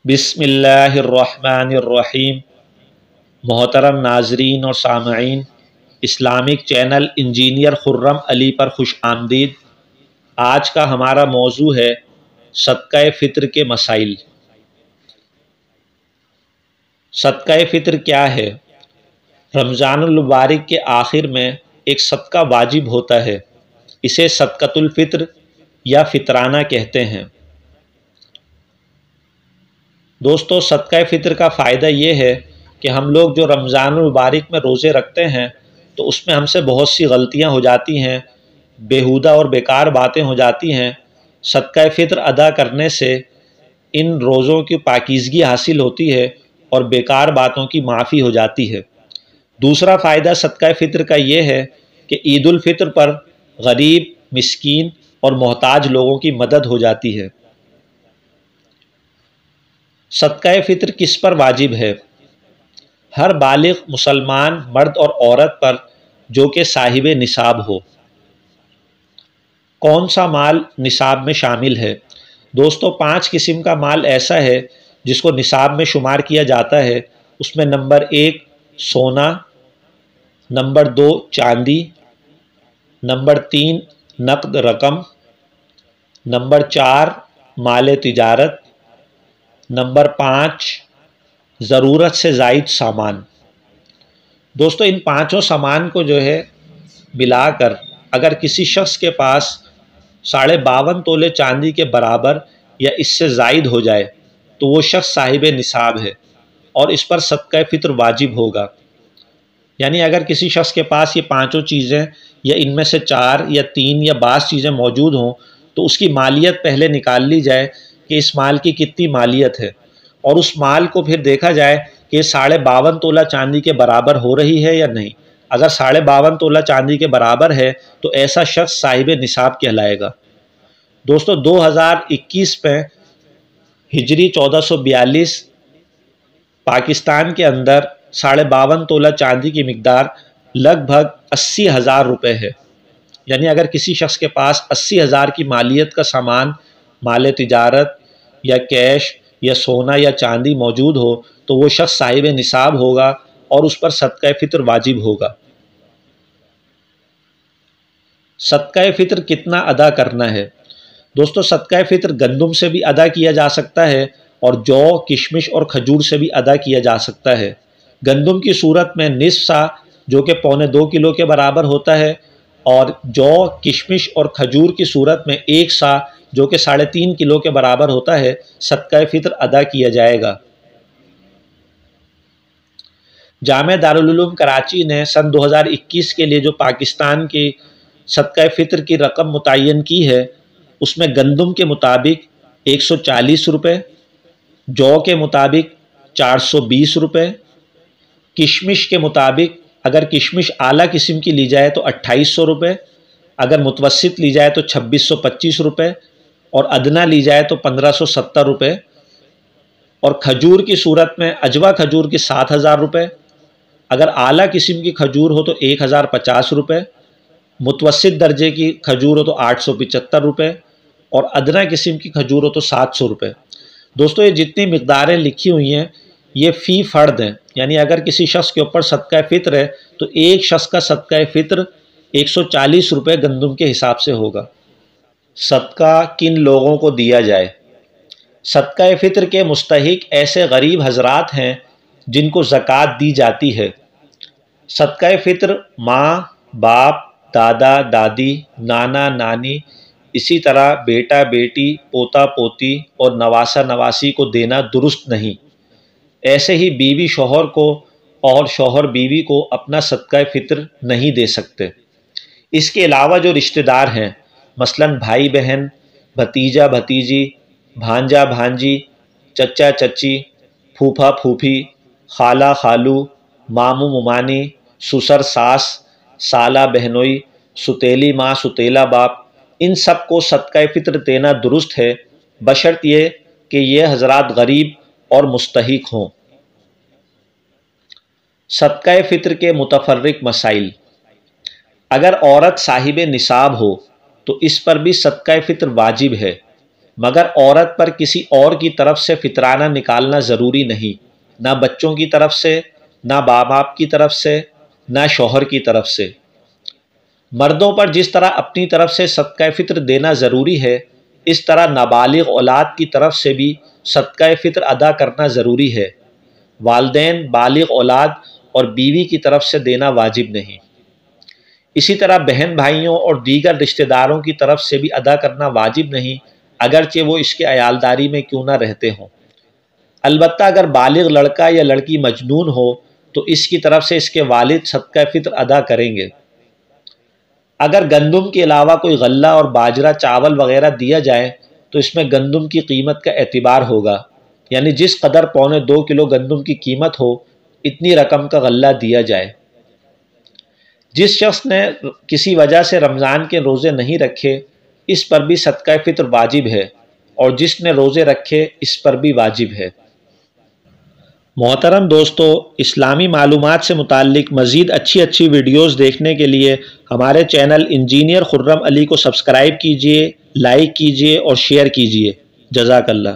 बिस्मिल्लाहिर्रहमानिर्रहीम। मोहतरम नाजरीन और सामईन, Islamic channel engineer Khurram Ali पर खुश आमदीद। आज का हमारा मौजू है सदक़ा फ़ित्र के मसाइल। सदक़ा फ़ित्र क्या है? रमज़ानुल मुबारक के आखिर में एक सदका वाजिब होता है। इसे सदक़तुल फ़ित्र या फ़ितराना कहते हैं। दोस्तों, सदक़ा फ़ित्र का फ़ायदा ये है कि हम लोग जो रमज़ानुल मुबारक में रोज़े रखते हैं तो उसमें हमसे बहुत सी गलतियां हो जाती हैं, बेहुदा और बेकार बातें हो जाती हैं। सदक़ा फ़ित्र अदा करने से इन रोज़ों की पाकीज़गी हासिल होती है और बेकार बातों की माफ़ी हो जाती है। दूसरा फ़ायदा सदक़ा फ़ित्र का ये है कि ईद उल फ़ित्र पर गरीब, मिस्कीन और मोहताज लोगों की मदद हो जाती है। सदक़ा फ़ित्र किस पर वाजिब है? हर बालिग़ मुसलमान मर्द और औरत पर जो कि साहिब निसाब हो। कौन सा माल निसाब में शामिल है? दोस्तों, 5 किस्म का माल ऐसा है जिसको निसाब में शुमार किया जाता है। उसमें नंबर 1 सोना, नंबर 2 चांदी, नंबर 3 नक़द रकम, नंबर 4 माल तिजारत, नंबर 5 ज़रूरत से ज़ायद सामान। दोस्तों, इन पाँचों सामान को जो है मिलाकर अगर किसी शख्स के पास 52.5 तोले चांदी के बराबर या इससे ज़ायद हो जाए तो वो शख्स साहिब निसाब है और इस पर सदक़ा फ़ित्र वाजिब होगा। यानी अगर किसी शख्स के पास ये पाँचों चीज़ें या इनमें से 4 या 3 या 22 चीज़ें मौजूद हों तो उसकी मालियत पहले निकाल ली जाए कि इस माल की कितनी मालियत है, और उस माल को फिर देखा जाए कि 52.5 तोला चांदी के बराबर हो रही है या नहीं। अगर 52.5 तोला चांदी के बराबर है तो ऐसा शख्स साहिब निसाब कहलाएगा। दोस्तों, 2021 में हिजरी 1442 पाकिस्तान के अंदर 52.5 तोला चांदी की मिकदार लगभग 80,000 रुपये है। यानी अगर किसी शख्स के पास 80,000 की मालियत का सामान, माल तिजारत या कैश या सोना या चांदी मौजूद हो तो वो शख्स साहिब निसाब होगा और उस पर सदक़ा फ़ित्र वाजिब होगा। सदक़ा फ़ित्र कितना अदा करना है? दोस्तों, सदक़ा फ़ित्र गंदुम से भी अदा किया जा सकता है और जौ, किशमिश और खजूर से भी अदा किया जा सकता है। गंदुम की सूरत में निस्फ़ सा जो कि 1.25 किलो के बराबर होता है, और जौ, किशमिश और खजूर की सूरत में 1 सा जो कि 3.5 किलो के बराबर होता है, सदक़ा फ़ित्र अदा किया जाएगा। जामिया दारुल उलूम कराची ने सन 2021 के लिए जो पाकिस्तान की सदक़ा फ़ित्र की रकम मुतय्यन की है उसमें गंदुम के मुताबिक 140 रुपये, जौ के मुताबिक 420 रुपये, किशमिश के मुताबिक अगर किशमिश आला किस्म की ली जाए तो 2800 रुपये, अगर मुतवस्सित ली जाए तो 2625 रुपये, और अदना ली जाए तो 1570 रुपये, और खजूर की सूरत में अजवा खजूर की 7,000 रुपये, अगर आला किस्म की खजूर हो तो 1,050 रुपये, मुतवस्सित दर्जे की खजूर हो तो 875 रुपये, और अदना किस्म की खजूर हो तो 700 रुपये। दोस्तों, ये जितनी मिकदारें लिखी हुई हैं ये फ़ी फ़र्द हैं। यानी अगर किसी शख्स के ऊपर सदक़ा फ़ित्र है तो एक शख्स का सदक़ा फ़ित्र 140 रुपये गंदुम के हिसाब से होगा। सदका किन लोगों को दिया जाए? सदक़ा फ़ित्र के मुस्तहिक ऐसे गरीब हजरात हैं जिनको ज़कात दी जाती है। सदक़ा फ़ित्र माँ, बाप, दादा, दादी, नाना, नानी, इसी तरह बेटा, बेटी, पोता, पोती और नवासा, नवासी को देना दुरुस्त नहीं। ऐसे ही बीवी शौहर को और शौहर बीवी को अपना सदक़ा फ़ित्र नहीं दे सकते। इसके अलावा जो रिश्तेदार हैं, मसलन भाई बहन, भतीजा भतीजी, भांजा भांजी, चचा चची, फूफा फूफी, खाला खालू, मामू मुमानी, ससुर सास, साला बहनोई, सुतेली माँ, सुतेला बाप, इन सब को सदक़ा फ़ित्र देना दुरुस्त है, बशर्त ये कि ये हजरात गरीब और मुस्तहिक हों। सदक़ा फ़ित्र के मुतफ़र्रिक़ मसाइल। अगर औरत साहिब निसाब हो तो इस पर भी सदक़ा फ़ित्र वाजिब है। مگر عورت پر کسی اور کی طرف سے فطرانہ نکالنا ضروری نہیں، نہ بچوں کی طرف سے، نہ باپ باپ کی طرف سے، نہ شوہر کی طرف سے۔ مردوں پر جس طرح اپنی طرف سے صدقہ فطر دینا ضروری ہے، اس طرح نابالغ اولاد کی طرف سے بھی صدقہ فطر ادا کرنا ضروری ہے۔ والدین، بالغ اولاد اور بیوی کی طرف سے دینا واجب نہیں۔ اسی طرح بہن بھائیوں اور دیگر رشتہ داروں کی طرف سے بھی ادا کرنا واجب نہیں، اگرچہ وہ اس کے عیالداری میں کیوں نہ رہتے ہوں۔ البتہ اگر بالغ لڑکا یا لڑکی مجنون ہو تو اس کی طرف سے اس کے والد صدقہ فطر ادا کریں گے۔ اگر گندم کے علاوہ کوئی غلہ اور باجرہ، چاول وغیرہ دیا جائے تو اس میں گندم کی قیمت کا اعتبار ہوگا، یعنی جس قدر 2.25 کلو گندم کی قیمت ہو اتنی رقم کا غلہ دیا جائے۔ جس شخص نے کسی وجہ سے رمضان کے روزے نہیں رکھے اس پر بھی صدقہ فطر واجب ہے، اور جس نے روزے رکھے اس پر بھی واجب ہے۔ محترم دوستو، اسلامی معلومات سے متعلق مزید اچھی ویڈیوز دیکھنے کے لیے ہمارے چینل انجینئر خرم علی کو سبسکرائب کیجئے، لائک کیجئے اور شیئر کیجئے۔ جزاک اللہ۔